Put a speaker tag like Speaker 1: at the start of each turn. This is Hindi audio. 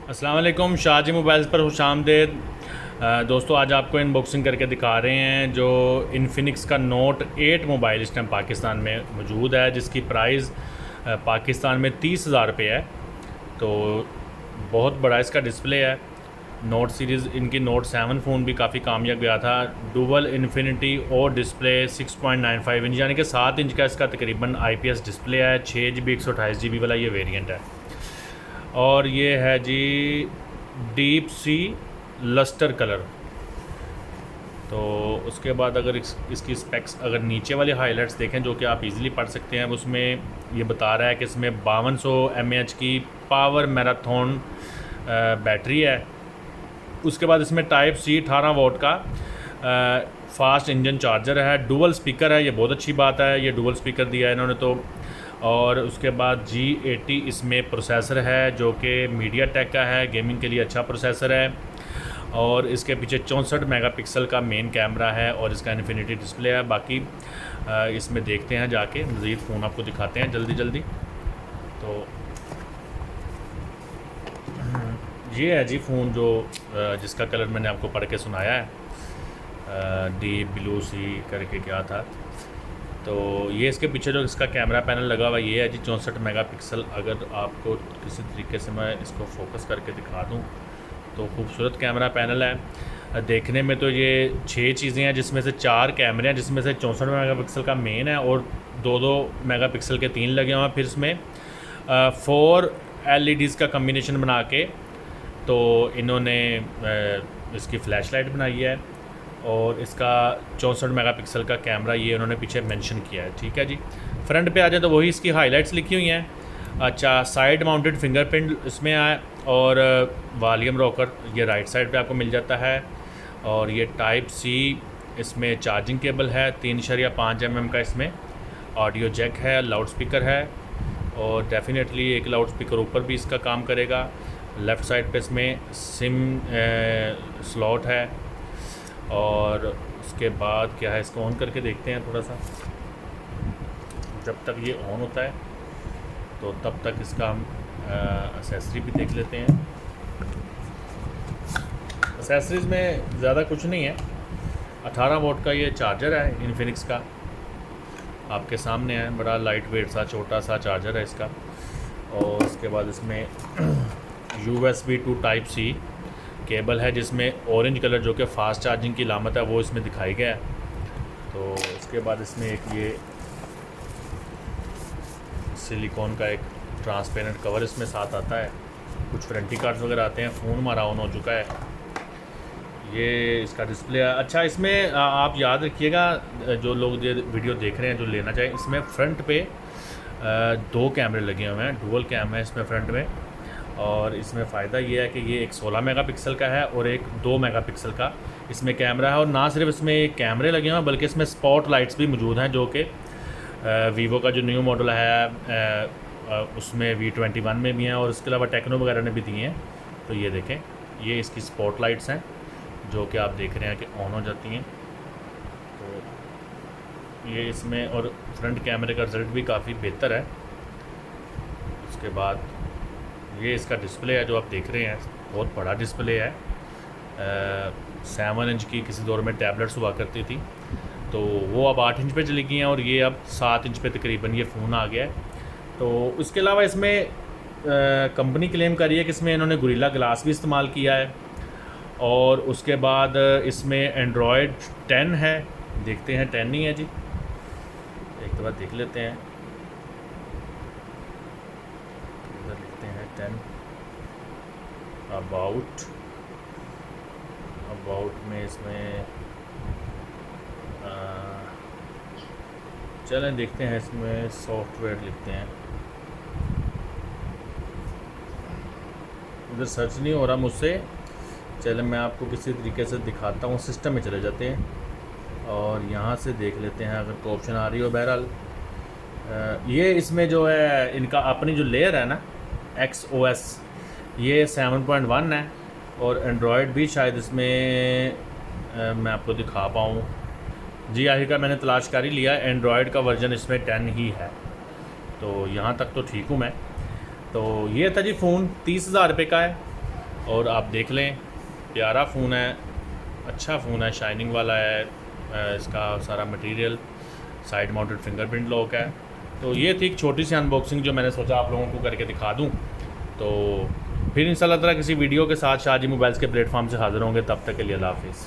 Speaker 1: अस्सलाम वालेकुम, शाहजी मोबाइल्स पर खुशामदीद। दोस्तों, आज आपको अनबॉक्सिंग करके दिखा रहे हैं जो इन्फिनिक्स का नोट 8 मोबाइल इस टाइम पाकिस्तान में मौजूद है, जिसकी प्राइस पाकिस्तान में 30,000 रुपये है। तो बहुत बड़ा इसका डिस्प्ले है। नोट सीरीज़ इनकी नोट 7 फ़ोन भी काफ़ी कामयाब गया था। डुबल इन्फिनिटी और डिस्प्ले 6.95 इंच यानी कि 7 इंच का इसका तकरीबन IPS डिस्प्ले है। 6 GB 128 GB वाला ये वेरिएंट है। और ये है जी डीप सी लस्टर कलर। तो उसके बाद अगर इसकी स्पेक्स अगर नीचे वाले हाइलाइट्स देखें जो कि आप इजीली पढ़ सकते हैं, उसमें ये बता रहा है कि इसमें 5200 mAh की पावर मैराथन बैटरी है। उसके बाद इसमें टाइप C 18 वोल्ट का फास्ट इंजन चार्जर है। डुअल स्पीकर है, ये बहुत अच्छी बात है, ये डुअल स्पीकर दिया है इन्होंने तो। और उसके बाद G80 इसमें प्रोसेसर है जो कि मीडियाटेक का है, गेमिंग के लिए अच्छा प्रोसेसर है। और इसके पीछे 64 मेगापिक्सल का मेन कैमरा है और इसका इन्फिनिटी डिस्प्ले है। बाकी इसमें देखते हैं जाके, मज़ीद फ़ोन आपको दिखाते हैं जल्दी जल्दी। तो ये है जी फ़ोन जो जिसका कलर मैंने आपको पढ़ के सुनाया है, डीप ब्लू सी करके क्या था। तो ये इसके पीछे जो इसका कैमरा पैनल लगा हुआ ये है जी 64 मेगापिक्सल। अगर आपको किसी तरीके से मैं इसको फोकस करके दिखा दूँ तो खूबसूरत कैमरा पैनल है। देखने में तो ये 6 चीज़ें हैं, जिसमें से 4 कैमरे हैं, जिसमें से 64 मेगापिक्सल का मेन है और 2-2 मेगापिक्सल के 3 लगे हुए हैं। फिर इसमें 4 LEDs का कम्बिनेशन बना के तो इन्होंने इसकी फ़्लैश लाइट बनाई है। और इसका 64 मेगापिक्सल का कैमरा ये उन्होंने पीछे मेंशन किया है। ठीक है जी। फ्रंट पे आ जाए तो वही इसकी हाइलाइट्स लिखी हुई हैं। अच्छा, साइड माउंटेड फिंगरप्रिंट इसमें आए और वॉल्यूम रॉकर ये राइट साइड पे आपको मिल जाता है। और ये टाइप C इसमें चार्जिंग केबल है। 3.5 mm का इसमें ऑडियो जैक है, लाउड स्पीकर है और डेफिनेटली एक लाउड स्पीकर ऊपर भी इसका काम करेगा। लेफ़्ट साइड पे इसमें सिम स्लॉट है। और उसके बाद क्या है, इसको ऑन करके देखते हैं थोड़ा सा। जब तक ये ऑन होता है तो तब तक इसका हम एक्सेसरी भी देख लेते हैं। एक्सेसरीज़ में ज़्यादा कुछ नहीं है। 18 वोल्ट का ये चार्जर है इन्फिनिक्स का, आपके सामने है। बड़ा लाइट वेट सा छोटा सा चार्जर है इसका। और उसके बाद इसमें USB to type C cable है, जिसमें ऑरेंज कलर जो कि फ़ास्ट चार्जिंग की अलामत है वो इसमें दिखाई गया है। तो उसके बाद इसमें एक ये सिलिकॉन का एक ट्रांसपेरेंट कवर इसमें साथ आता है। कुछ वारंटी कार्ड्स वगैरह आते हैं। फ़ोन हमारा ऑन हो चुका है। ये इसका डिस्प्ले है। अच्छा, इसमें आप याद रखिएगा जो लोग ये वीडियो देख रहे हैं जो लेना चाहें, इसमें फ्रंट पे 2 कैमरे लगे हुए हैं। डुअल कैम है इसमें फ्रंट में। और इसमें फ़ायदा ये है कि ये एक 16 मेगापिक्सल का है और एक 2 मेगापिक्सल का इसमें कैमरा है। और ना सिर्फ इसमें कैमरे लगे हुए हैं बल्कि इसमें स्पॉट लाइट्स भी मौजूद हैं, जो कि वीवो का जो न्यू मॉडल है उसमें V21 में भी हैं और उसके अलावा टेक्नो वगैरह ने भी दिए हैं। तो ये देखें, ये इसकी स्पॉट लाइट्स हैं जो कि आप देख रहे हैं कि ऑन हो जाती हैं। तो ये इसमें और फ्रंट कैमरे का रिज़ल्ट भी काफ़ी बेहतर है। उसके बाद ये इसका डिस्प्ले है जो आप देख रहे हैं, बहुत बड़ा डिस्प्ले है। 7 इंच की किसी दौर में टैबलेट्स हुआ करती थी, तो वो अब 8 इंच पे चली गई हैं और ये अब 7 इंच पे तकरीबन ये फ़ोन आ गया है। तो उसके अलावा इसमें कंपनी क्लेम कर रही है कि इसमें इन्होंने गोरिल्ला ग्लास भी इस्तेमाल किया है। और उसके बाद इसमें एंड्रॉयड 10 है। देखते हैं 10 नहीं है जी, एक दफ़ा देख लेते हैं। इधर लिखते हैं 10 अबाउट में इसमें चलें देखते हैं। इसमें सॉफ्टवेयर लिखते हैं। इधर सर्च नहीं हो रहा मुझसे। चलें मैं आपको किसी तरीके से दिखाता हूँ। सिस्टम में चले जाते हैं और यहाँ से देख लेते हैं अगर कोई ऑप्शन आ रही हो। बहरहाल ये इसमें जो है इनका अपनी जो लेयर है ना XOS, ये 7.1 है। और एंड्रॉयड भी शायद इसमें मैं आपको दिखा पाऊँ। जी, आखिरकार मैंने तलाश कर ही लिया, एंड्रॉयड का वर्जन इसमें 10 ही है। तो यहाँ तक तो ठीक हूँ मैं। तो ये था जी फ़ोन 30,000 रुपये का है। और आप देख लें, प्यारा फ़ोन है, अच्छा फ़ोन है, शाइनिंग वाला है, इसका सारा material, side mounted fingerprint lock है। तो ये थी एक छोटी सी अनबॉक्सिंग जो मैंने सोचा आप लोगों को करके दिखा दूं। तो फिर इंशाल्लाह ताला किसी वीडियो के साथ शाहजी मोबाइल्स के प्लेटफॉर्म से हाज़िर होंगे। तब तक के लिए अल्लाह हाफ़िज़।